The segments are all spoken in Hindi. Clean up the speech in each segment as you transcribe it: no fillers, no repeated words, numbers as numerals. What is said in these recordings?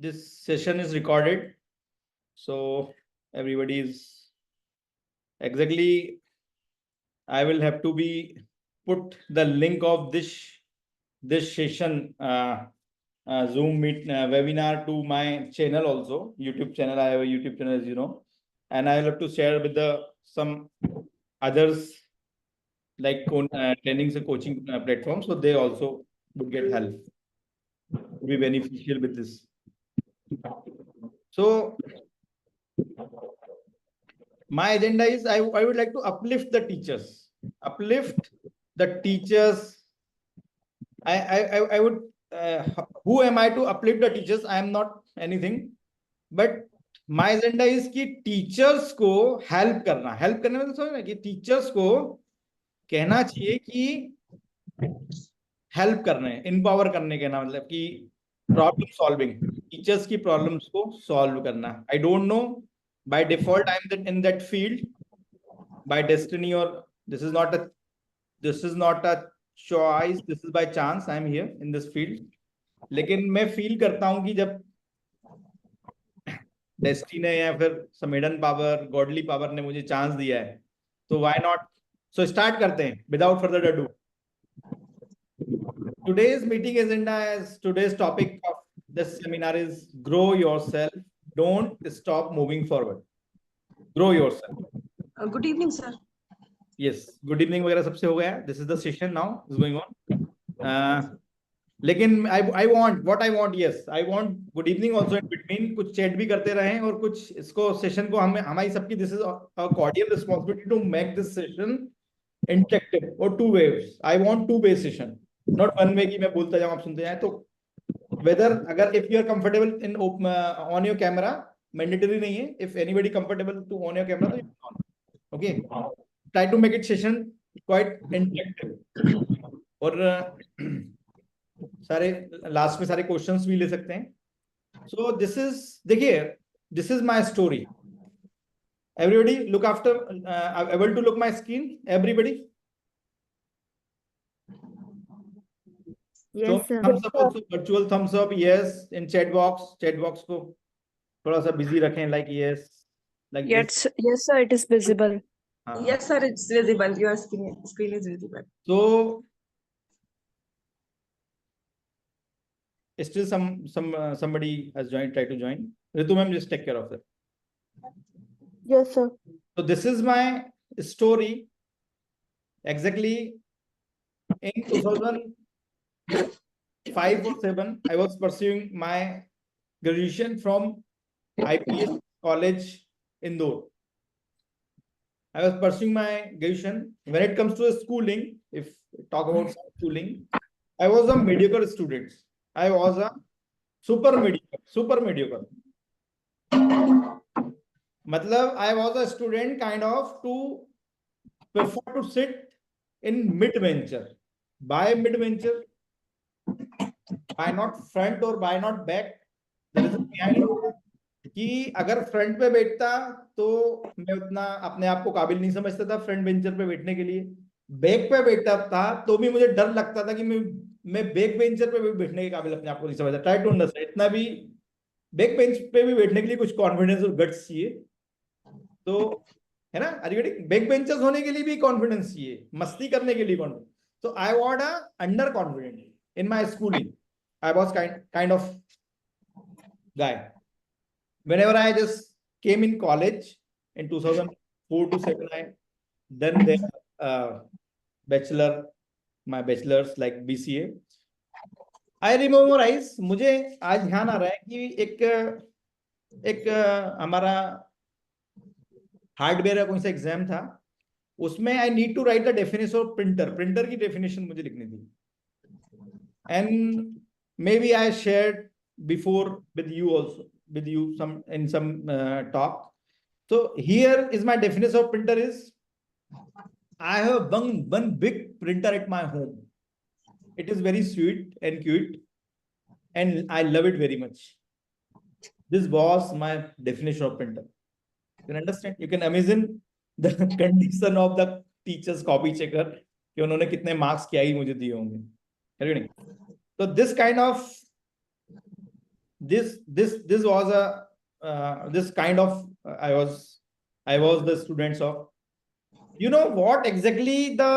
this session is recorded, so everybody is exactly. I will have to be put the link of this session Zoom meet webinar to my channel also, YouTube channel. I have a YouTube channel, as you know, and I will have to share with the some others like trainings and coaching platforms, so they also would get help, would be beneficial with this. So my agenda is I would like to uplift the teachers. I would who am I to uplift the teachers? I am not anything, but my agenda is कि teachers को help करने में तो समझ ना कि teachers को कहना चाहिए कि help करने, empower करने के ना मतलब कि problem solving, teachers की problems को solve करना. I don't know, by default I am in that field, by destiny, or this is not a choice, this is by chance I am here in this field. लेकिन मैं फील करता हूं कि जब डेस्टिनी ने या फिर समेडन पावर, गॉडली पावर ने मुझे चांस दिया है, तो व्हाई नॉट. सो स्टार्ट करते हैं without further ado. Today's meeting agenda is, today's topic of this seminar is grow yourself. Don't stop moving forward. Grow yourself. Good evening, sir. Yes, good evening वगैरह सबसे हो गया. This is the session now is going on. लेकिन I want, yes, I want good evening also in between. कुछ chat भी करते रहें और कुछ इसको session को हमारी सबकी, this is a cordial responsibility to make this session interactive or two ways. I want two-way session, not one way कि मैं बोलता जाऊँ आप सुनते जाएं. तो whether अगर if you are comfortable in on your camera, mandatory नहीं है. If anybody comfortable to on your camera, तो you can on. Okay, try to make it session quite interactive. और सारे लास्ट में सारे क्वेश्चंस भी ले सकते हैं. सो दिस इज, देखिए, this is my story. Everybody look after, able to look my screen, everybody? Yes, sir. Thumbs up also, virtual thumbs up. Yes, इन चैट बॉक्स को थोड़ा सा बिजी रखें, like yes, like Yes, yes, sir. It is visible. Yes, sir, it's visible. Your screen is visible. So still somebody has joined, try to join. Ritu ma'am, just take care of that. Yes, sir. So this is my story. Exactly in 2005 or 7, I was pursuing my graduation from IPS College, Indore. I was pursuing my graduation. When it comes to schooling, if talk about schooling, I was a mediocre student. I was a super mediocre. मतलब I was a student kind of to prefer to sit in mid-venture. By mid-venture, by not front or by not back, there is a behind कि अगर फ्रंट पे बैठता तो मैं उतना अपने आप को काबिल नहीं समझता था फ्रंट बेंचर पे बैठने के लिए. बैक पे बैठता था तो भी मुझे डर लगता था कि मैं बैक बेंचर पे भी बैठने के काबिल अपने आप को नहीं समझता. Try to understand. इतना भी बैक बेंच पे भी बैठने के लिए कुछ कॉन्फिडेंस और गट्स चाहिए, तो है ना. बैक बेंचर्स होने के लिए भी कॉन्फिडेंस चाहिए, मस्ती करने के लिए कॉन्फिडेंस. तो I was under confident in my schooling. I was kind of guy. Whenever I just came in college in 2004 to 7, I done their my bachelor's like BCA. I memorize, मुझे आज ध्यान आ रहा है कि एक हमारा हार्डवेयर का कौन सा एग्जाम था, उसमें I need to write the definition of printer की डेफिनेशन मुझे लिखनी थी. And maybe I shared before with you also, with you in some talk. So here is my definition of printer is, I have one big printer at my home. It is very sweet and cute and I love it very much. This was my definition of printer. You can understand, you can imagine the condition of the teacher's copy checker कि उन्होंने कितने मार्क्स क्या ही मुझे दिए होंगे. So this kind of this was a this kind of I was the students of, you know what exactly the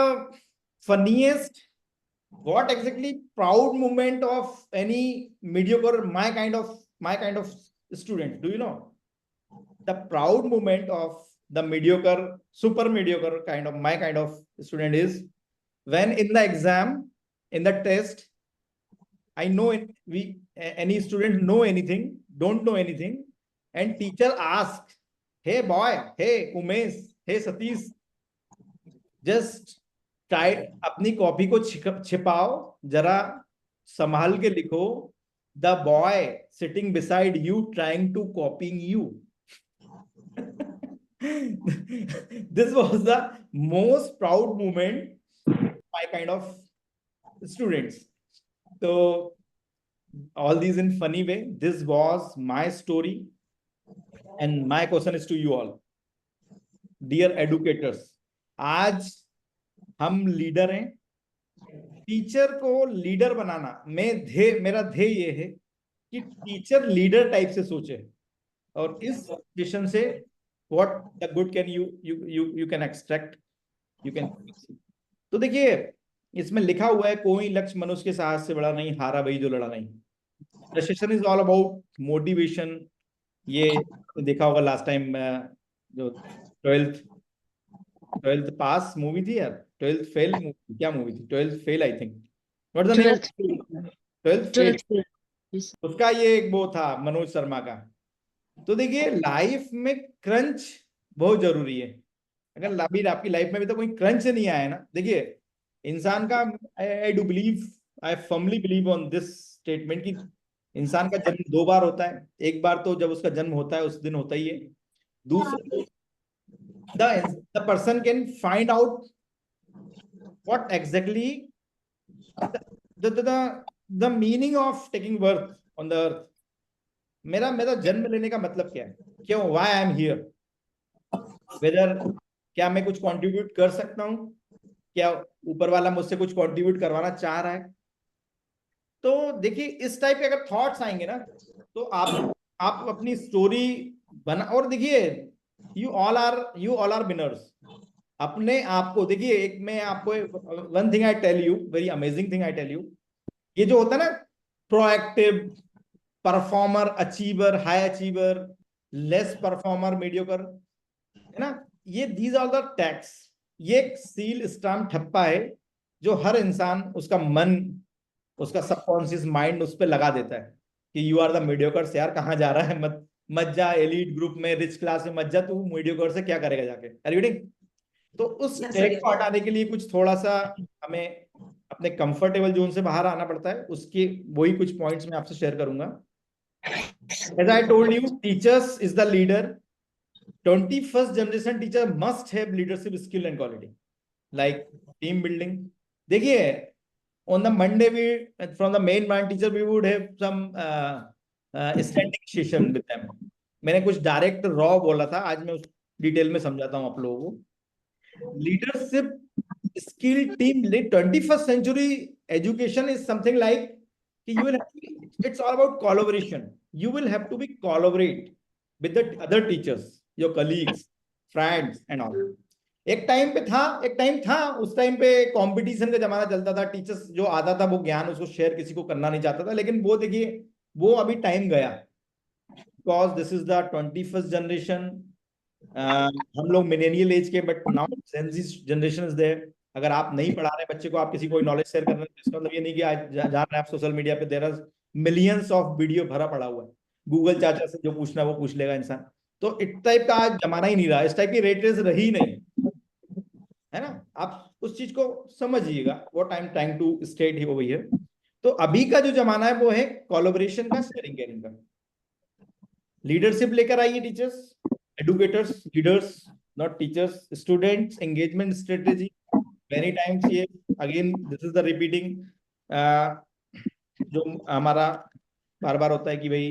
funniest, what exactly proud moment of any mediocre my kind of student, do you know? The proud moment of the mediocre, super mediocre kind of my kind of student is when in the exam, in the test, I know it, any student know anything, don't know anything, and teacher ask, hey boy, hey Umesh, hey Satish, just try अपनी कॉपी को छिपाओ जरा, संभाल के लिखो, the boy sitting beside you trying to copying you. This was the most proud moment my kind of students. So all these in funny way. This was my story, and my question is to you all, dear educators. आज हम लीडर हैं, टीचर को लीडर बनाना मेरा ध्येय ये है कि टीचर लीडर टाइप से सोचे, और इस सिचुएशन से what the good can you can extract, you can. तो देखिए इसमें लिखा हुआ है, कोई लक्ष्य मनुष्य के साहस से बड़ा नहीं, हारा वही जो लड़ा नहीं. The session is all about motivation. ये देखा होगा लास्ट टाइम जो 12th पास मूवी थी यार, 12th फेल क्या मूवी थी, 12th fail I think, what the name, 12th fail, उसका ये एक वो था मनोज शर्मा का. तो देखिए लाइफ में क्रंच बहुत जरूरी है. अगर अभी आपकी लाइफ में भी तो कोई क्रंच नहीं आया ना, देखिए इंसान का, I do believe, I firmly believe on this statement कि इंसान का जन्म 2 बार होता है. एक बार तो जब उसका जन्म होता है उस दिन होता ही है. दूसरा, the person can find out what exactly the meaning of taking birth on the earth. मेरा जन्म लेने का मतलब क्या है, क्यों, why I am here, whether क्या मैं कुछ कंट्रीब्यूट कर सकता हूं, क्या ऊपर वाला मुझसे कुछ कंट्रीब्यूट करवाना चाह रहा है. तो देखिए इस टाइप के अगर थॉट्स आएंगे ना, तो आप अपनी स्टोरी बना, और देखिए यू ऑल आर विनर्स. अपने आप को देखिए, एक मैं आपको one thing I tell you, very amazing thing I tell you, ये जो होता है ना proactive, performer, achiever, high achiever, less performer, mediocre, है ना, ये दीज आर द टैग्स. ये एक सील स्टाम्प ठप्पा है जो हर इंसान, उसका मन, उसका सबकॉन्शियस माइंड उस पर लगा देता है कि यू आर द मीडियोकर से, यार कहाँ जा रहा है, मत जा एलीट ग्रुप में, रिच क्लास में मत जा, तू मीडियोकर से क्या करेगा जाके, आर यू गेटिंग? तो उस टैग को हटाने के लिए कुछ थोड़ा सा हमें अपने कंफर्टेबल जोन से बाहर आना पड़ता है. उसके वही कुछ पॉइंट्स मैं आपसे शेयर करूंगा. As I told you, teachers is the leader. 21st generation teacher must have leadership skill and quality, like team building. देखिए, on the Monday from the main mind teacher we would have some standing session with them. मैंने कुछ डायरेक्ट रॉ बोला था, आज मैं उस डिटेल में समझाता हूँ आप लोगों को. Leadership skill, team lead, 21st century education is something like you will have to, it's all about collaboration. You will have to be collaborate with the other teachers, your colleagues, friends and all. एक टाइम था, उस टाइम पे कंपटीशन का जमाना चलता था. टीचर्स जो आता था वो ज्ञान उसको शेयर किसी को करना नहीं चाहता था, लेकिन वो देखिए वो अभी टाइम गया, because this is the 21st generation. हम लोग मिलेनियल एज के, but now gen Z generation is there. अगर आप नहीं पढ़ा रहे बच्चे को, आप किसी को नॉलेज शेयर कर रहे हैं, इसका मतलब ये नहीं कि आज जान रहे हैं आप सोशल मीडिया पे there are millions of video भरा पड़ा हुआ है. गूगल चाचा से जो पूछना है वो पूछ लेगा इंसान. तो इस टाइप का आज जमाना ही नहीं रहा, इस टाइप की रेट रेस रही नहीं, है ना. आप उस चीज को समझिएगा, what I am trying to state over here. तो अभी का जो जमाना है वो है कोलैबोरेशन का, शेयरिंग केयरिंग का. लीडरशिप लेकर आइए teachers, educators, leaders, not teachers. Students engagement strategy, many times ये again this is the repeating जो हमारा बार बार होता है कि भाई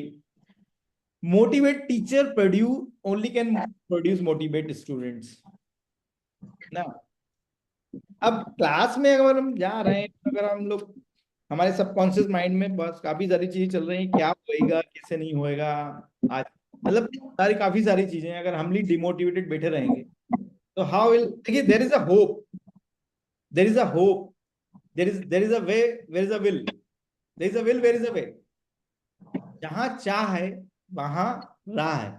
motivate teacher produce only can produce motivate students ना. अब क्लास में अगर हम जा रहे हैं, अगर हम लोग हमारे सबकॉन्शियस माइंड में बस काफी सारी चीजें चल रही हैं, क्या होएगा कैसे नहीं होएगा आज, मतलब काफी सारी चीजें। अगर हम भी डिमोटिवेटेड बैठे रहेंगे तो हाउ विल, देखिए there is a hope, there is a hope, there is a way, where is a will, there is a will, where is a way. जहां चाह है वहां राह है।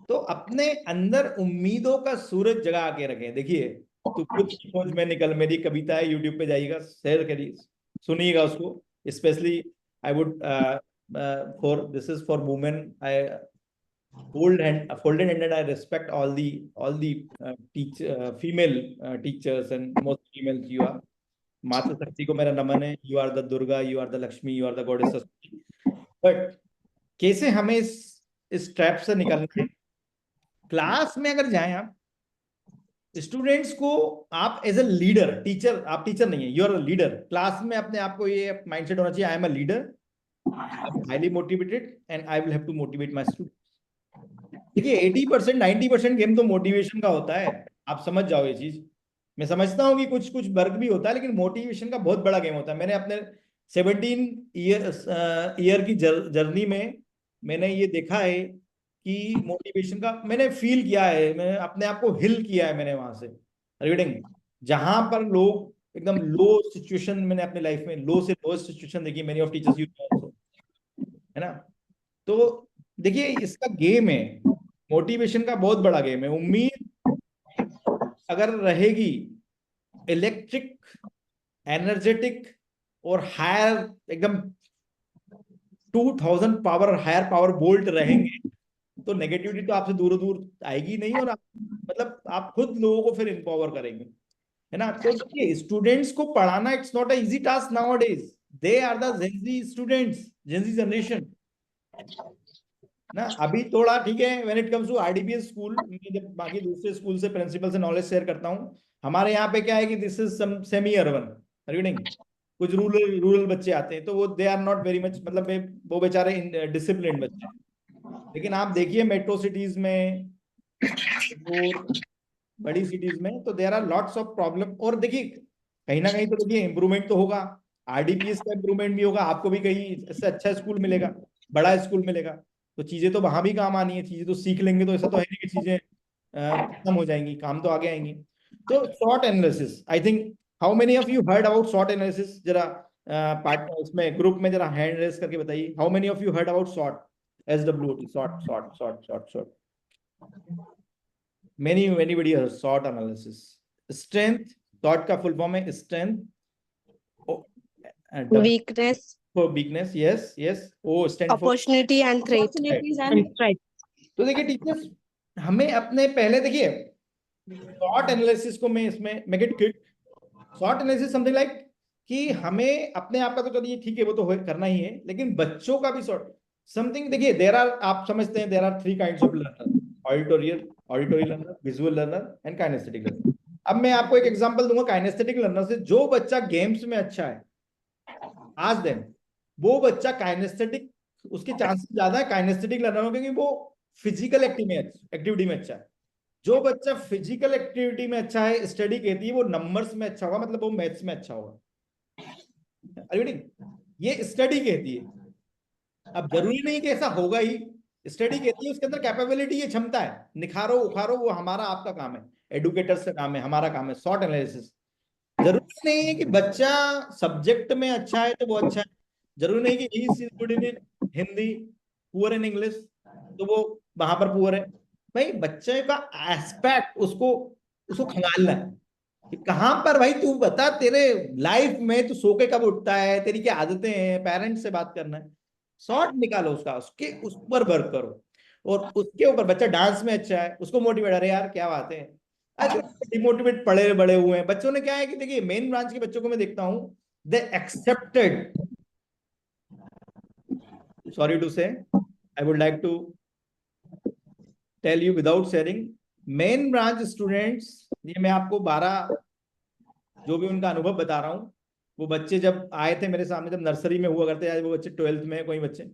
तो अपने अंदर उम्मीदों का सूरज जगा के रखें। देखिए, तो खुद की खोज में निकल, मेरी कविता है, यूट्यूब पे जाइएगा, शेयर करिए, सुनिएगा उसको। Specially I would for this is for women, I folded handed I respect all the female teachers, and most females you are। मातृ शक्ति को मेरा नमन है। You are the Durga, you are the Lakshmi, you are the goddess. But कैसे हमें इस ट्रैप से निकलना है? क्लास में अगर जाएं आप, स्टूडेंट्स को आप एज ए लीडर, टीचर, आप टीचर नहीं है, you are a leader. Class में अपने आप को ये माइंडसेट होना चाहिए, I am a leader, highly motivated and I will have to motivate my student. देखिए 80% 90% गेम तो मोटिवेशन का होता है, आप समझ जाओ ये चीज। मैं समझता हूँ कि कुछ कुछ वर्क भी होता है, लेकिन मोटिवेशन का बहुत बड़ा गेम होता है। मैंने अपने 17 ईयर की जर्नी में मैंने ये देखा है कि मोटिवेशन का मैंने फील किया है, मैंने अपने आप को हिल किया है मैंने वहां से रीडिंग। जहां पर लोग एकदम लो सिचुएशन, मैंने अपने लाइफ में लो से लो सिचुएशन देखी, many of teachers you also, है ना। तो देखिए इसका गेम है, मोटिवेशन का बहुत बड़ा गेम है। उम्मीद अगर रहेगी, इलेक्ट्रिक, एनर्जेटिक और हायर एकदम 2000 पावर, हायर पावर बोल्ट रहेंगे, तो नेगेटिविटी तो आपसे दूर दूर आएगी नहीं, और आप मतलब आप खुद लोगों को फिर एम्पावर करेंगे, है ना। तो देखिए स्टूडेंट्स को पढ़ाना it's not a easy task nowadays. They are the Gen Z students, Gen Z generation ना। अभी थोड़ा ठीक है, when it comes to RDPS school, मैं जब बाकी दूसरे स्कूल से प्रिंसिपल से नॉलेज शेयर करता हूँ, हमारे यहाँ पे क्या है कि this is some semi urban reading, कुछ रूरल बच्चे आते हैं, तो वो they are not very much, मतलब वो बेचारे डिसिप्लिन बच्चे हैं। लेकिन आप देखिए मेट्रो सिटीज में और बड़ी सिटीज में, तो there are lots of problem. और देखिए कहीं ना कहीं तो देखिए इंप्रूवमेंट तो होगा, आरडीपीएस का इंप्रूवमेंट भी होगा, आपको भी कहीं इससे अच्छा स्कूल मिलेगा, बड़ा स्कूल मिलेगा, तो चीजें तो वहां भी काम आनी है, चीजें तो सीख लेंगे, तो ऐसा तो है नहीं कि चीजें खत्म हो जाएंगी, काम तो आगे आएंगी। तो short analysis, I think, how many of you heard about short analysis? जरा पार्ट इसमें ग्रुप में जरा हैंड रेस करके बताइए, how many of you heard about short, SWOT, short short short short short. Many anybody has SWOT analysis। Strength, SWOT का फुल फॉर्म है strength, Weakness, for weakness, yes yes, O stand for opportunity and threat. Opportunities and Right. तो देखिए टीचर्स, हमें अपने पहले देखिए SWOT एनालिसिस को मैं इसमें make it quick. SWOT analysis something like कि हमें अपने आप का तो चलिए ठीक है, वो तो करना ही है, लेकिन बच्चों का भी सॉर्ट समथिंग। देखिए देर आर, आप समझते हैं there are 3 kinds of learner, auditory learner, visual learner and kinesthetic learner. अब मैं आपको एक एग्जांपल दूंगा काइनेस्थेटिक लर्नर से। जो बच्चा गेम्स में अच्छा है, आज देन वो बच्चा काइनेस्थेटिक, उसके चांसेस ज्यादा है काइनेस्थेटिक लर्नर हो, क्योंकि वो फिजिकल एक्टिविटी में अच्छा है। जो बच्चा फिजिकल एक्टिविटी में अच्छा है, स्टडी कहती है वो नंबर्स में अच्छा होगा, मतलब वो मैथ्स में अच्छा होगा, ये स्टडी कहती है। अब जरूरी नहीं कि ऐसा होगा ही, स्टडी कहती है उसके अंदर कैपेबिलिटी, ये क्षमता है, निखारो उखारो, वो हमारा आपका काम है, एडुकेटर्स का काम है, हमारा काम है शॉर्ट एनालिसिस। जरूरी नहीं है कि बच्चा सब्जेक्ट में अच्छा है तो वो अच्छा है, जरूरी नहीं कि he is good in Hindi, poor in English, तो वो वहां पर पुअर है। भाई बच्चे का एस्पेक्ट, उसको उसको खंगालना है कि कहां पर, भाई तू बता, तेरे लाइफ में तू सो के कब उठता है, तेरी क्या आदतें हैं, पेरेंट्स से बात करना है, शॉर्ट निकालो उसका, उसके उस पर वर्क करो। और उसके ऊपर बच्चा डांस में अच्छा है, उसको मोटिवेट, अरे यार क्या बात है। अच्छा, डिमोटिवेट पड़े बड़े हुए हैं बच्चों ने, क्या है कि देखिए मेन ब्रांच के बच्चों को मैं देखता हूं, they accepted, sorry to say, I would like to tell you without sharing, main branch students, ये मैं आपको 12 जो भी उनका अनुभव बता रहा हूँ, वो बच्चे जब आए थे मेरे सामने, जब नर्सरी में हुआ करते, आज वो बच्चे 12th में, कोई बच्चे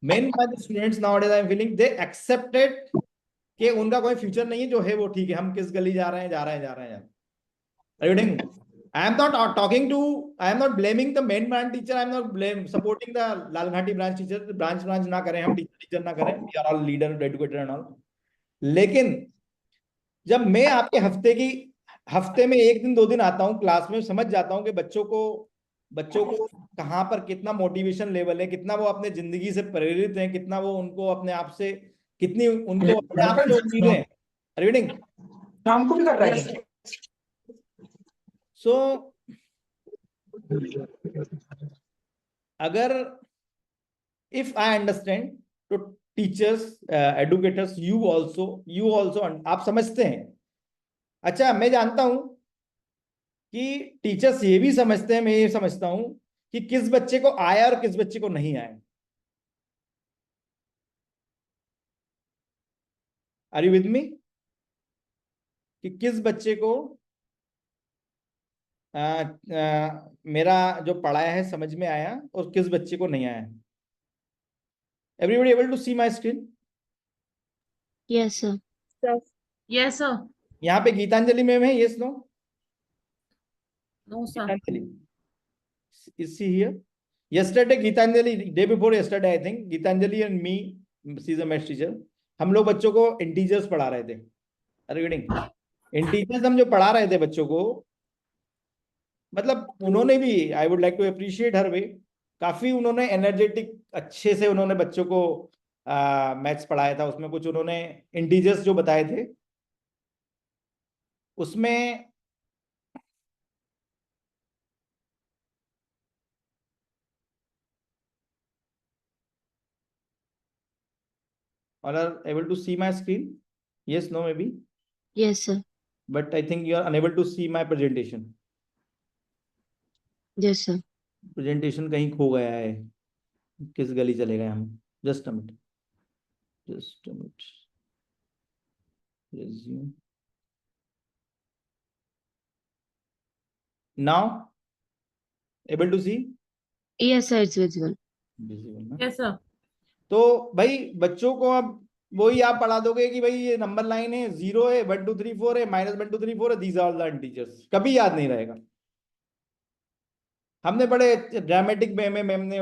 main students nowadays I am feeling they accepted कि उनका कोई फ्यूचर नहीं है, जो है वो ठीक है, हम किस गली जा रहे हैं, जा रहे हैं, जा रहे हैं, I am not talking to, I am not blaming the main branch teacher. I am not supporting the Lalghati branch teacher. branch ना करें हम, teacher ना करें. We are all leader, educator and all. लेकिन जब मैं आपके हफ्ते में 1 दिन 2 दिन आता हूँ क्लास में, समझ जाता हूँ कि बच्चों को कहाँ पर कितना मोटिवेशन लेवल है, कितना वो अपने जिंदगी से प्रेरित हैं, कितना वो उनको अपने आप से, कितनी उनको अपने आप से उम्मीद है. रीडिंग शाम को भी कर रहा है. सो अगर if I understand, तो टीचर्स, एडुकेटर्स, यू ऑल्सो आप समझते हैं. अच्छा, मैं जानता हूं कि टीचर्स ये भी समझते हैं, मैं ये समझता हूं कि किस बच्चे को आया और किस बच्चे को नहीं आया. Are you with me? कि किस बच्चे को मेरा जो पढ़ाया है समझ में आया और किस बच्चे को नहीं आया. Everybody able to see my screen? Yes, sir. Sir. Yes, sir. यहाँ पे गीतांजलि मैम है, yes no? No, sir. Gitanjali. Is she here? Yesterday, Gitanjali, day before yesterday, I think, Gitanjali and me, she is a math teacher, हम लोग बच्चों को इंटीजर्स पढ़ा रहे थे. रीडिंग इंटीजर्स हम जो पढ़ा रहे थे बच्चों को, मतलब उन्होंने भी, I would like to appreciate her way, काफी उन्होंने एनर्जेटिक अच्छे से उन्होंने बच्चों को मैथ्स पढ़ाया था. उसमें कुछ उन्होंने इंटीजर्स जो बताए थे उसमें all are able to see my screen? Yes, no, maybe? Yes, sir. But I think you are unable to see my presentation. Yes, sir. Presentation कहीं खो गया है, किस गली चले गए हम. Just a minute. Just a minute. Resume. Now, able to see? Yes, sir. It's visible. Visible ना? Yes, sir. तो भाई बच्चों को अब वही आप पढ़ा दोगे कि भाई ये नंबर लाइन है, 0 है, 1 2 3 4 है, -1 2 3 4 है, these are all the integers. कभी याद नहीं रहेगा. हमने बड़े ड्रामेटिक वे में मैंने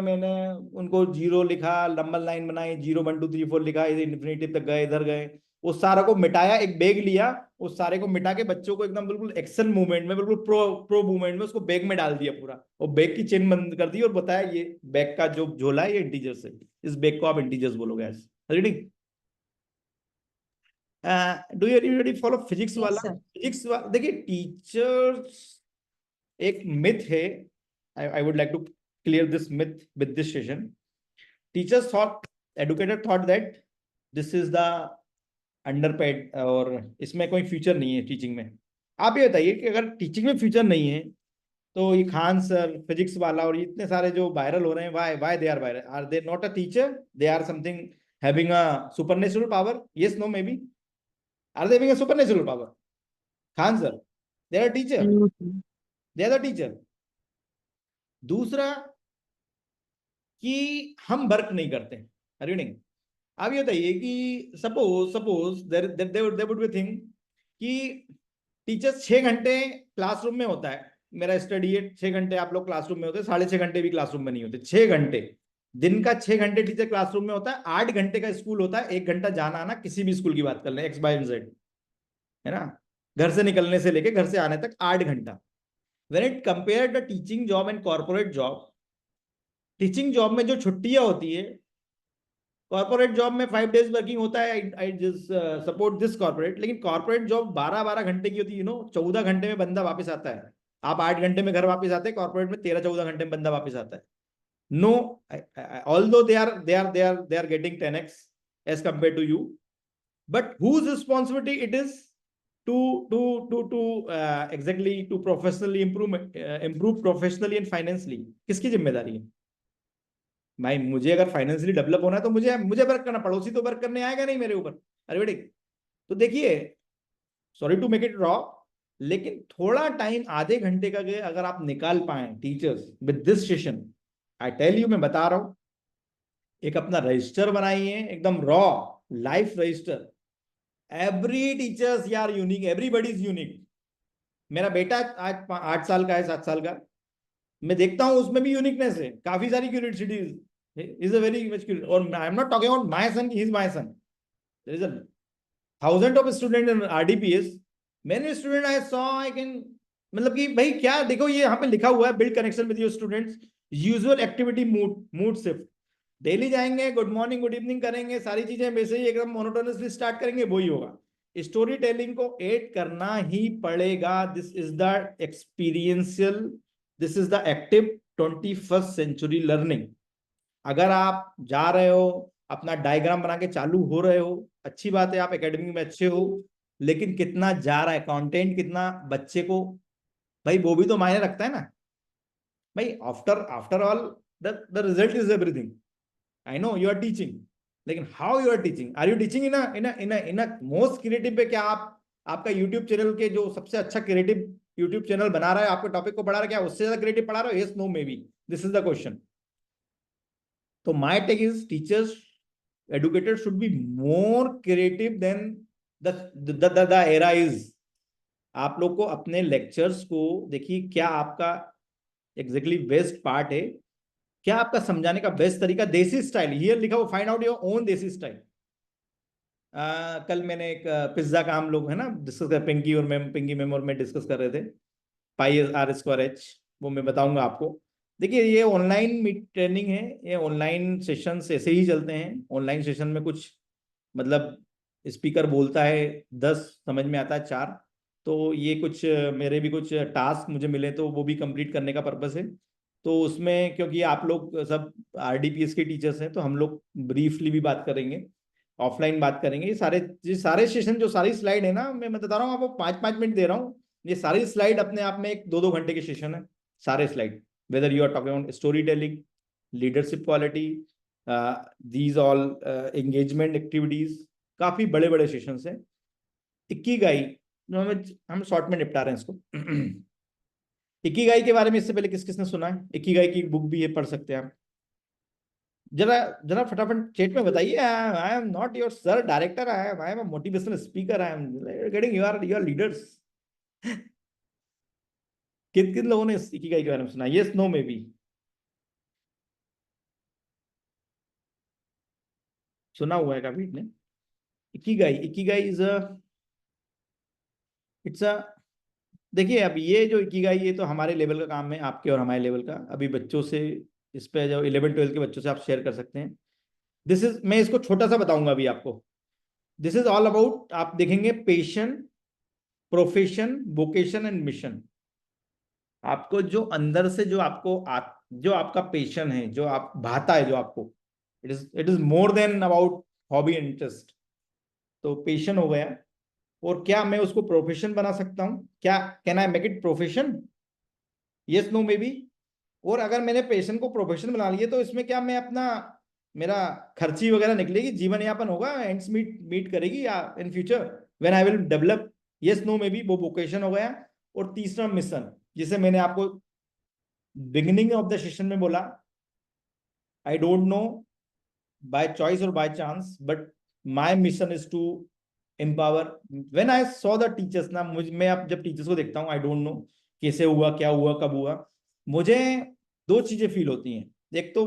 उनको 0 लिखा, नंबर लाइन बनाई, 0 1 2 3 4 लिखा, इधर इन्फिनिटिव तक गए, इधर गए, उस सारा को मिटाया, एक बैग लिया, उस सारे को मिटा के बच्चों को एकदम बिल्कुल एक्शन मूवमेंट में, बिल्कुल प्रो मूवमेंट में उसको बैग में डाल दिया पूरा, और बैग की चेन बंद कर दी और बताया ये बैग का जो झोला है ये इंटीजर्स है, इस बैग को आप इंटीजर्स बोलोगे. Reading do you everybody follow physics वाला? फिजिक्स देखिए, टीचर्स एक मिथ है. I would like to clear this myth with this session. Teachers thought, educator thought that this is the underpaid और इसमें कोई फ्यूचर नहीं है टीचिंग में. आप ये बताइए कि अगर टीचिंग में फ्यूचर नहीं है तो ये खान सर, फिजिक्स वाला और इतने सारे जो वायरल हो रहे हैं, why they are viral? Are they not a teacher? They are something having a supernatural power? Yes, no, maybe. Are they having a supernatural power? Khan sir, they are a teacher. No, sir. They are the teacher. दूसरा कि हम वर्क नहीं करते. रीडिंग आप ये बताइए कि suppose there would be thing कि टीचर 6 घंटे क्लासरूम में होता है. मेरा स्टडी है 6 घंटे आप लोग क्लासरूम में होते हैं, 6.5 घंटे भी क्लासरूम में नहीं होते. 6 घंटे दिन का, 6 घंटे टीचर क्लासरूम में होता है, 8 घंटे का स्कूल होता है. 1 घंटा जाना आना, किसी भी स्कूल की बात कर लें, X, Y, Z, है ना, घर से निकलने से लेके घर से आने तक 8 घंटा. When it compared the teaching job and corporate job, teaching job में जो छुट्टियां होती है, कॉर्पोरेट जॉब में 5 days वर्किंग होता है. I just support this corporate. लेकिन कॉर्पोरेट जॉब 12-12 घंटे की होती है. 14 घंटे में बंदा वापस आता है. आप 8 घंटे में घर वापस आते हैं, कॉर्पोरेट में 13-14 घंटे में बंदा वापस आता है. No, although they are getting 10x as compare to you, but whose responsibility it is to exactly to professionally improve professionally and financially? किसकी जिम्मेदारी है भाई? मुझे अगर फाइनेंशियली डेवलप होना है तो मुझे वर्क करना, पड़ोसी तो वर्क करने आएगा नहीं मेरे ऊपर. अरे बेटे, तो देखिए, sorry to make it raw, लेकिन थोड़ा टाइम, आधे घंटे का अगर आप निकाल पाए teachers with this session, I tell you, मैं बता रहा हूं, एक अपना रजिस्टर बनाइए, एकदम raw life register. Every teachers are unique, everybody is unique. मेरा बेटा आज 8 साल का है, 7 साल का, मैं देखता हूँ उसमें भी यूनिकनेस है, काफी सारी curiosities is a very much, और I am not talking about my son, he is my son, there is a thousand of student in RDPS, many student I saw, I can, मतलब कि भाई क्या देखो, ये यहाँ पे लिखा हुआ है, build connection with your students, usual activity mood shift, daily जाएंगे, गुड मॉर्निंग गुड इवनिंग करेंगे, सारी चीजें वैसे ही एकदम मोनोटोनसली स्टार्ट करेंगे, वही होगा। स्टोरी टेलिंग को ऐड करना ही पड़ेगा, this is the experiential, this is the active 21st century learning. अगर आप जा रहे हो, अपना डायग्राम बना के चालू हो रहे हो, अच्छी बात है, आप एकेडमी में अच्छे हो, लेकिन कितना जा रहा है कंटेंट, कितना बच्चे को, भाई वो भी तो मायने रखता है ना भाई। After all the result is everything. I know you are teaching, लेकिन how you are teaching, are you teaching in a most creative pay? क्या आप आपका यूट्यूब चैनल के जो सबसे अच्छा क्रिएटिव यूट्यूब चैनल बना रहा है, आपके टॉपिक को पढ़ा रहा है, क्या उससे ज्यादा क्रिएटिव पढ़ा रहा है? Yes, no, maybe, this is the question. तो my take is teachers, educators should be more creative than the era is। आप लोग को अपने लेक्चर्स को देखिए, क्या आपका एग्जैक्टली बेस्ट पार्ट है, क्या आपका समझाने का बेस्ट तरीका, देसी स्टाइल, हियर लिखा हुआ फाइंड आउट योर ओन देसी स्टाइल। कल मैंने एक पिज्जा का हम लोग है ना डिस्कस कर, पिंकी और पिंकी मैम और मैं डिस्कस कर रहे थे, पाई आर स्क्वायर एच, वो मैं बताऊंगा आपको। देखिए ये ऑनलाइन ट्रेनिंग है, ये ऑनलाइन सेशंस ऐसे ही चलते हैं। ऑनलाइन सेशन में कुछ मतलब स्पीकर बोलता है 10, समझ में आता है 4, तो ये कुछ मेरे भी कुछ टास्क मुझे मिले, तो वो भी कंप्लीट करने का पर्पस है। तो उसमें क्योंकि आप लोग सब आरडीपीएस के टीचर्स हैं, तो हम लोग ब्रीफली भी बात करेंगे, ऑफलाइन बात करेंगे। ये सारे सेशन, जो सारी स्लाइड है ना, मैं बता रहा हूँ आपको, 5-5 मिनट दे रहा हूँ, ये सारी स्लाइड अपने आप में एक 2-2 घंटे के सेशन है, सारे slide, whether you are talking about storytelling, leadership quality, these all engagement activities, काफी बड़े बड़े सेशंस हैं। इकिगाई, हम शॉर्ट में निपटा रहे हैं इसको। इकिगाई के बारे में इससे पहले किस किसने सुना है? इकिगाई की बुक भी है, पढ़ सकते हैं आप। जरा जरा फटाफट चैट में बताइए। I am not your sir director, I am motivational speaker, I am getting your leaders. किन किन लोगों ने इकिगाई के बारे में सुना? Yes, no, maybe. सुना हुआ है काफी ने। Ikigai is a, it's a, देखिए अब ये जो इकिगाई, ये तो हमारे लेवल का काम है, आपके और हमारे लेवल का। अभी बच्चों से इस पे जो 11-12 के बच्चों से आप शेयर कर सकते हैं। दिस इज, मैं इसको छोटा सा बताऊंगा अभी आपको। दिस इज ऑल अबाउट, आप देखेंगे, पेशन, प्रोफेशन, वोकेशन एंड मिशन। आपको जो अंदर से जो जो आपका पेशन है, जो आप भाता है, जो आपको, it is more than about hobby and interest. तो पेशन हो गया, और क्या मैं उसको प्रोफेशन बना सकता हूं? क्या can I make it profession? Yes, no, maybe. और अगर मैंने पैशन को प्रोफेशन बना लिया, तो इसमें क्या मैं अपना, मेरा खर्ची वगैरह निकलेगी, जीवन यापन होगा, एंड्स मीट करेगी या इन future when I will develop? Yes, no, maybe, वो वोकेशन हो गया। और तीसरा मिशन, जिसे मैंने आपको बिगिनिंग ऑफ द सेशन में बोला, I don't know by choice और by chance, but my mission is to empower. When I saw the teachers ना, मैं अब जब टीचर्स को देखता हूँ, आई डोंट नो कैसे हुआ, क्या हुआ, कब हुआ, मुझे 2 चीजें फील होती हैं। एक तो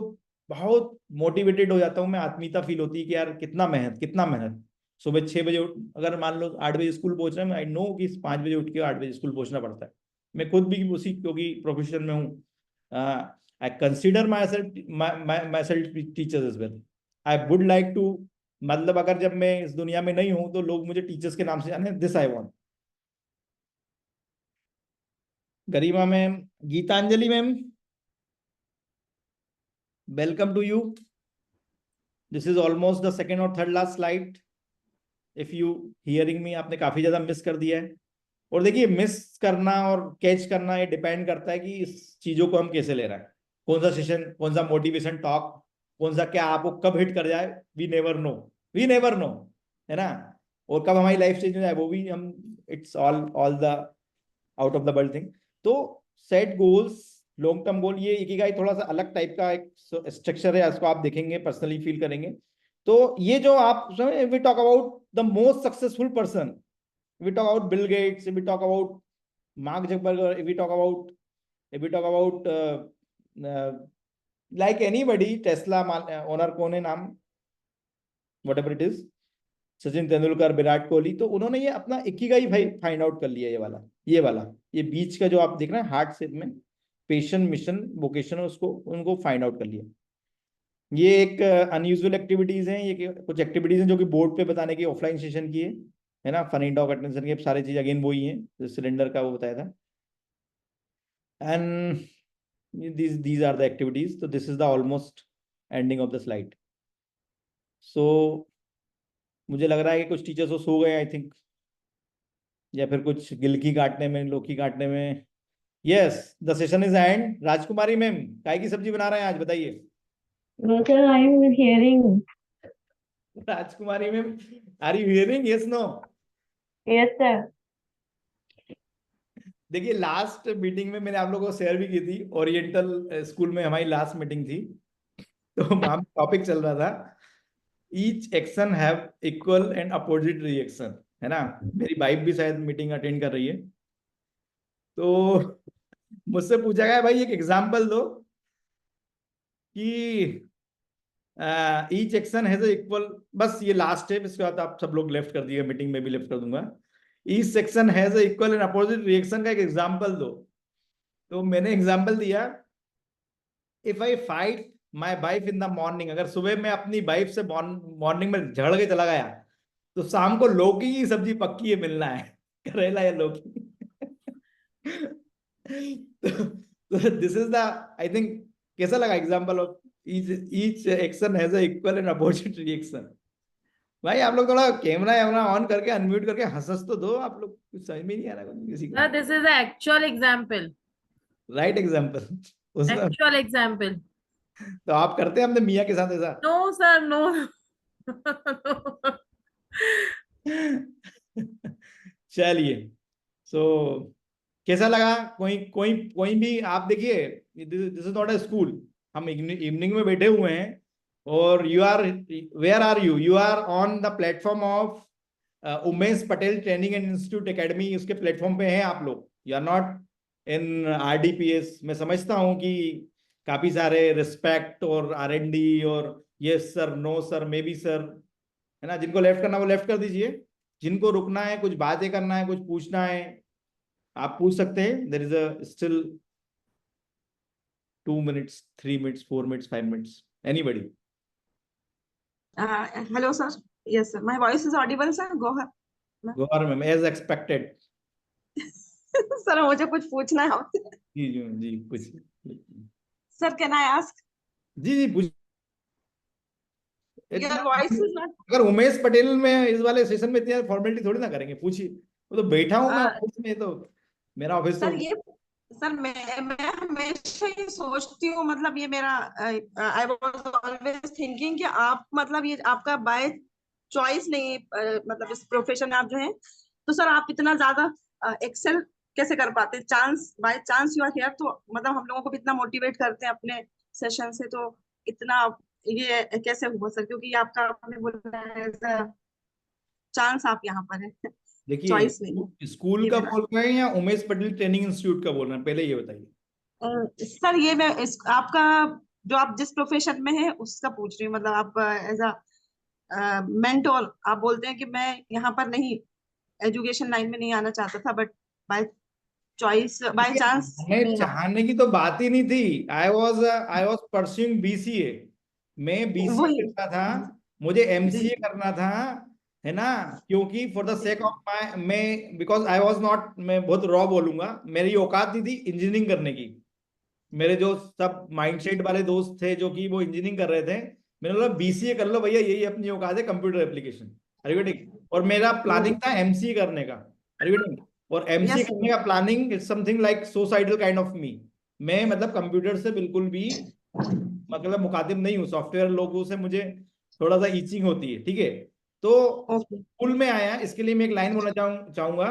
बहुत मोटिवेटेड हो जाता हूँ मैं, आत्मीयता फील होती है कि यार कितना मेहनत, कितना मेहनत। सुबह 6 बजे अगर मान लो 8 बजे स्कूल पहुंच रहे हैं, आई नो कि 5 बजे उठ के 8 बजे स्कूल पहुंचना पड़ता है। मैं खुद भी उसी, क्योंकि प्रोफेशन में हूँ, I consider myself teachers as well. I would like to, मतलब अगर जब मैं इस दुनिया में नहीं हूं, तो लोग मुझे टीचर्स के नाम से जाने, this I want. Garima ma'am, Geetanjali ma'am, welcome to you. This is almost the second और third last slide. If you hearing me, आपने काफी ज्यादा मिस कर दिया है। और देखिए, मिस करना और कैच करना, ये डिपेंड करता है कि इस चीजों को हम कैसे ले रहे हैं, कौन सा सेशन, कौन सा मोटिवेशन टॉक, कौन सा क्या आपको कब हिट कर जाए, we never know, we never know, है ना। और कब हमारी लाइफ चेंज हो जाए, वो भी हम, it's all the out of the world thing. तो set goals, long term goal, ये इकिगाई थोड़ा सा अलग टाइप का एक स्ट्रक्चर है, इसको आप देखेंगे, पर्सनली फील करेंगे। तो ये जो आप, we talk about the most successful person, we talk about Bill Gates, we talk about Mark Zuckerberg, if we talk about like anybody, Tesla owner कौन है नाम, whatever it is, Sachin Tendulkar, Virat Kohli, तो उन्होंने ये अपना इकिगाई भाई फाइंड आउट कर लिया, ये बीच का जो आप देख रहे हैं हार्ट शेप में, पैशन, मिशन, वोकेशन, उसको उनको फाइंड आउट कर लिया। ये एक अनयूजुअल एक्टिविटीज हैं, ये कुछ एक्टिविटीज हैं जो कि बोर्ड पे बताने की ऑफलाइन सेशन की है ना, फनी टॉक, अटेंशन के सारी चीज अगेन वही है जो सिलेंडर का वो बताया था। And these are the activities, so this is the almost ending of the slide. So मुझे लग रहा है कि कुछ टीचर्स तो सो गए आई थिंक, या फिर कुछ गिलकी काटने में, लौकी काटने में। Yes, the session is and. Rajkumari ma'am, काय की सब्जी बना रहे हैं आज, बताइए। Sir, I am hearing. Rajkumari ma'am, are you hearing? Yes, no? Yes, sir. देखिए, लास्ट मीटिंग में मैंने आप लोगों को शेयर भी की थी, ओरिएंटल स्कूल में हमारी लास्ट मीटिंग थी, तो वहां टॉपिक चल रहा था each action have equal and opposite reaction, है ना। मेरी वाइफ भी शायद मीटिंग अटेंड कर रही है, तो मुझसे पूछा गया भाई एक एग्जांपल दो कि ईच एक्शन हैज इक्वल, बस ये लास्ट है, इसके बाद आप सब लोग लेफ्ट कर दिए, मीटिंग में भी लेफ्ट कर दूंगा। Each section has equal and opposite reaction का एक एग्जांपल दो। तो मैंने एग्जांपल दिया, if I fight my wife in the morning, अगर सुबह में अपनी वाइफ से मॉर्निंग में झगड़ के चला गया, तो शाम को लौकी की सब्जी पक्की है मिलना है, करेला या लौकी। तो this is the, I think, कैसा लगा example of each action has equal and opposite reaction. भाई आप लोग थोड़ा कैमरा ऑन करके अनम्यूट करके हंस तो दो, आप लोग कुछ समझ में नहीं आ रहा किसी को। This is the actual example. Right example, उसमें Actual example. तो आप करते हैं अपने मियाँ के साथ ऐसा? No, sir, no. चलिए, सो कैसा लगा? कोई भी आप देखिए, this is not a school, हम इवनिंग में बैठे हुए हैं, और you are, where are you? You are on the platform of Umesh Patel training and institute academy, उसके प्लेटफॉर्म पे हैं आप लोग। You are not in RDPS। मैं समझता हूँ कि काफी सारे रिस्पेक्ट और R&D और yes sir, no sir, maybe sir, है ना। जिनको लेफ्ट करना वो लेफ्ट कर दीजिए, जिनको रुकना है, कुछ बातें करना है, कुछ पूछना है, आप पूछ सकते हैं। There is a still 2 minutes, 3 minutes, 4 minutes, 5 minutes, anybody? Hello, sir. Yes, sir. My voice is audible, sir. Go ahead. Go on, ma'am, as expected. Sir, मुझे कुछ पूछना है। जी कुछ। Sir, can I ask? जी पूछ। Your voice is not. अगर उमेश पटेल में इस वाले सेशन में इतनी फॉर्मेलिटी थोड़ी ना करेंगे, पूछिए। वो तो बैठा हूँ मैं ऑफिस में, तो मेरा ऑफिस तो। सर मैं हमेशा ये सोचती हूँ, मतलब ये मेरा आई वाज ऑलवेज थिंकिंग कि आप, मतलब ये आपका बाय चॉइस नहीं, मतलब इस प्रोफेशन में आप जो हैं, तो सर आप इतना ज्यादा एक्सेल कैसे कर पाते? Chance, by chance you are here, तो मतलब हम लोगों को भी इतना मोटिवेट करते हैं अपने सेशन से, तो इतना ये कैसे हुआ सर? क्योंकि ये आपका, आपने बोला चांस, आप यहाँ पर हैं, चॉइस नहीं। स्कूल का बोल रहे हैं या उमेश पटेल ट्रेनिंग इंस्टीट्यूट का बोल रहे हैं, पहले ये बताइए। सर ये मैं आपका जो आप जिस प्रोफेशन में है उसका पूछ रही हूँ, मतलब आप एज अ मेंटोर आप बोलते हैं कि मैं यहाँ पर नहीं, एजुकेशन लाइन में नहीं आना चाहता था, but by choice, by chance. चाहने की तो बात ही नहीं थी। I was pursuing BCA। मैं BCA करता था, मुझे MCA करना था, है ना, क्योंकि for the sake of my, मैं बिकॉज आई वाज नॉट, मैं बहुत रॉ बोलूंगा, मेरी औकात नहीं थी इंजीनियरिंग करने की। मेरे जो सब माइंडसेट वाले दोस्त थे जो कि वो इंजीनियरिंग कर रहे थे, मैंने बोला BCA कर लो भैया, यही अपनी औकात है, कंप्यूटर एप्लीकेशन, ठीक। और मेरा प्लानिंग था MCA करने का, ठीक। और MCA करने का planning is something like suicidal kind of me. मैं मतलब कंप्यूटर से बिल्कुल भी मतलब मुखातिब नहीं हूँ, सॉफ्टवेयर लोगों से मुझे थोड़ा सा ईचिंग होती है, ठीक है। तो स्कूल में आया, इसके लिए मैं एक लाइन बोलना चाहूंगा,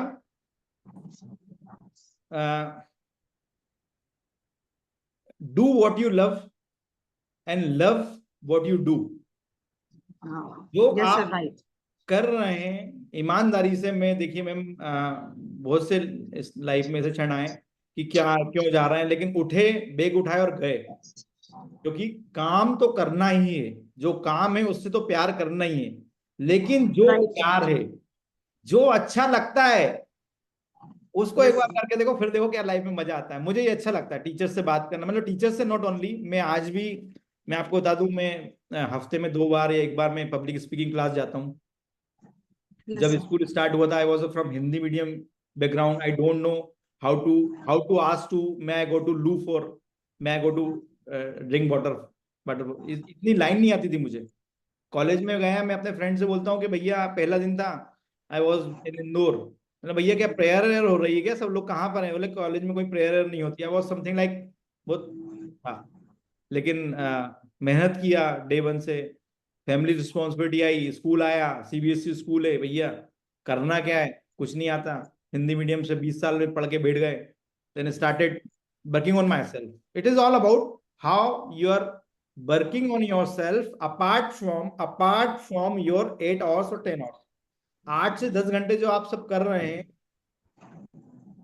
do what you love and love what you do. जो आप कर रहे हैं ईमानदारी से, मैं देखिए मैम, बहुत से इस लाइफ में ऐसे क्षण आए कि क्या क्यों जा रहे हैं, लेकिन उठे, बैग उठाए और गए, क्योंकि काम तो करना ही है, जो काम है उससे तो प्यार करना ही है, लेकिन जो प्यार है, जो अच्छा लगता है, उसको एक बार करके देखो, फिर देखो क्या लाइफ में मजा आता है। मुझे ये अच्छा लगता है टीचर से बात करना, मतलब टीचर से नॉट ओनली, मैं आज भी, मैं आपको बता दूं, मैं हफ्ते में 2 बार या 1 बार मैं पब्लिक स्पीकिंग क्लास जाता हूँ। जब स्कूल स्टार्ट हुआ था, I was from Hindi medium background, I don't know how to ask to, मैं I go to loo for, मैं go to drink water, but इतनी लाइन नहीं आती थी मुझे। कॉलेज में गया, मैं अपने फ्रेंड से बोलता हूँ कि भैया पहला दिन था, आई वॉज इन इंदौर, मतलब भैया क्या प्रेयर हो रही है क्या, सब लोग कहाँ पर हैं? बोले कॉलेज में कोई प्रेयर नहीं होती है। वॉज समथिंग लाइक बहुत, हाँ, लेकिन मेहनत किया डे 1 से, फैमिली रिस्पॉन्सिबिलिटी आई, स्कूल आया, सीबीएसई स्कूल है भैया, करना क्या है, कुछ नहीं आता, हिंदी मीडियम से 20 साल में पढ़ के बैठ गए, then started working on myself. It is all about how you are working on yourself apart from your 8 hours or 10 hours। 8 से 10 घंटे जो आप सब कर रहे हैं,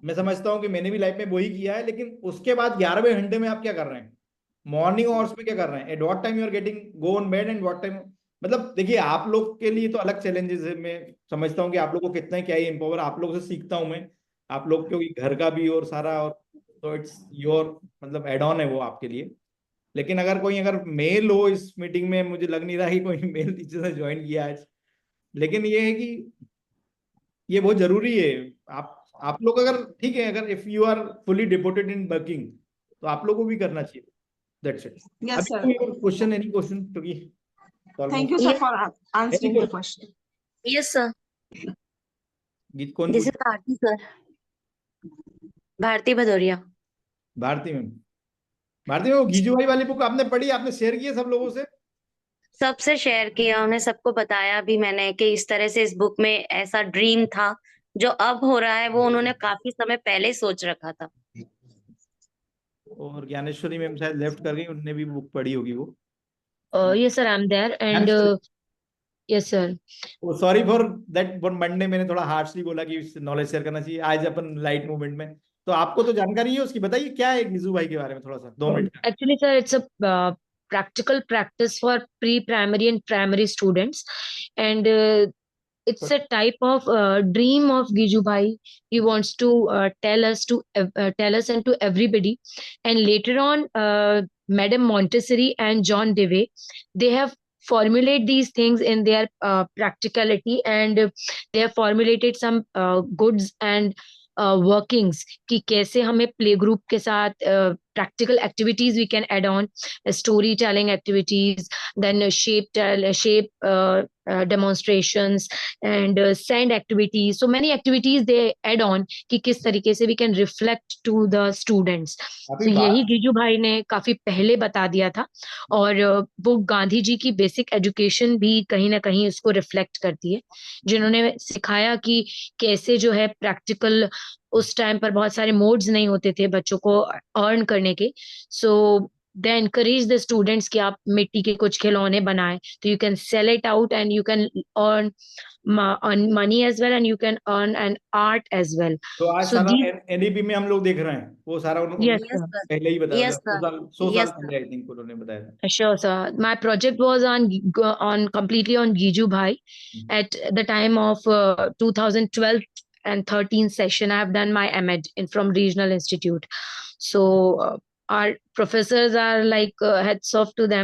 मैं समझता हूं कि मैंने भी लाइफ में वही किया है, लेकिन उसके बाद 11वें घंटे में आप क्या कर रहे हैं, मॉर्निंग आवर्स में क्या कर रहे हैं, at what time you are getting go on bed and what time, मतलब देखिए आप लोग के लिए तो अलग चैलेंजेस है, मैं समझता हूँ कि आप लोग को कितना क्या ही एम्पावर, आप लोग से सीखता हूँ मैं, आप लोग क्योंकि घर का भी और सारा, और तो इट्स योर मतलब एड ऑन है वो आपके लिए। लेकिन अगर मेल हो इस मीटिंग में, मुझे लग नहीं रहा कि कोई मेल टीचर ने ज्वाइन किया आज, लेकिन ये है कि ये बहुत जरूरी है। आप लोग अगर ठीक है, अगर if you are fully devoted in working, तो आप लोगों को भी करना चाहिए। That's it. Yes, sir. Question, any question, क्योंकि Thank you, sir, for answering the question. Yes, sir. गीत कौन This is Bharti, sir. Bharti Bhadoria. Bharti ma'am, Bharti ma'am, वो गीजू भाई वाली बुक आपने पढ़ी, आपने शेयर की है सब लोगों से? सबसे शेयर किया, उन्हें सबको बताया भी मैंने कि इस तरह से इस बुक में ऐसा ड्रीम था जो अब हो रहा है, वो उन्होंने काफी समय पहले सोच रखा था। और ज्ञानेश्वरी मैम शायद लेफ्ट कर गई, उन्होंने भी बुक पढ़ी होगी वो। Yes, sir, I'm there and yes, sir. Sorry for that, for Monday मैंने थोड़ा हार्शली बोला कि नॉलेज शेयर करना चाहिए, आज अपन लाइट मूवमेंट में, तो आपको तो जानकारी है उसकी, बताइए क्या है गीजू भाई के बारे में, थोड़ा सा 2 मिनट का। Actually, sir, it's a practical practice for pre-primary and primary students, and it's a type of dream of Giju Bhai. He wants to tell us and to everybody. And later on, Madam Montessori and John Dewey, they have formulated these things in their practicality, and they have formulated some goods and workings कि कैसे हमें प्ले ग्रुप के साथ practical activities we can add on, storytelling activities, then shape demonstrations and sand activities, so many activities they add on कि किस तरीके से we can reflect to the students। तो यही गिजू भाई ने काफी पहले बता दिया था, और वो गांधी जी की बेसिक एजुकेशन भी कहीं ना कहीं उसको रिफ्लेक्ट करती है, जिन्होंने सिखाया कि कैसे जो है प्रैक्टिकल, उस टाइम पर बहुत सारे मोड्स नहीं होते थे बच्चों को अर्न करने के, सो they encourage the students कि आप मिट्टी के कुछ खिलौने बनाएं, तो you can sell it out and you can earn money as well, and you can earn an art as well। तो आज So सारा these, एनईपी में हम लोग देख रहे हैं, वो सारा उन्होंने yes, sir. पहले ही बताया Yes, था, sir. 100 Yes, साल पहले आई थिंक उन्होंने बताया था। Sure, sir. My project was on completely on Giju Bhai. At the time of 2012 and 13 session, I have done my MEd from Regional Institute. So our professors are like hats off to them.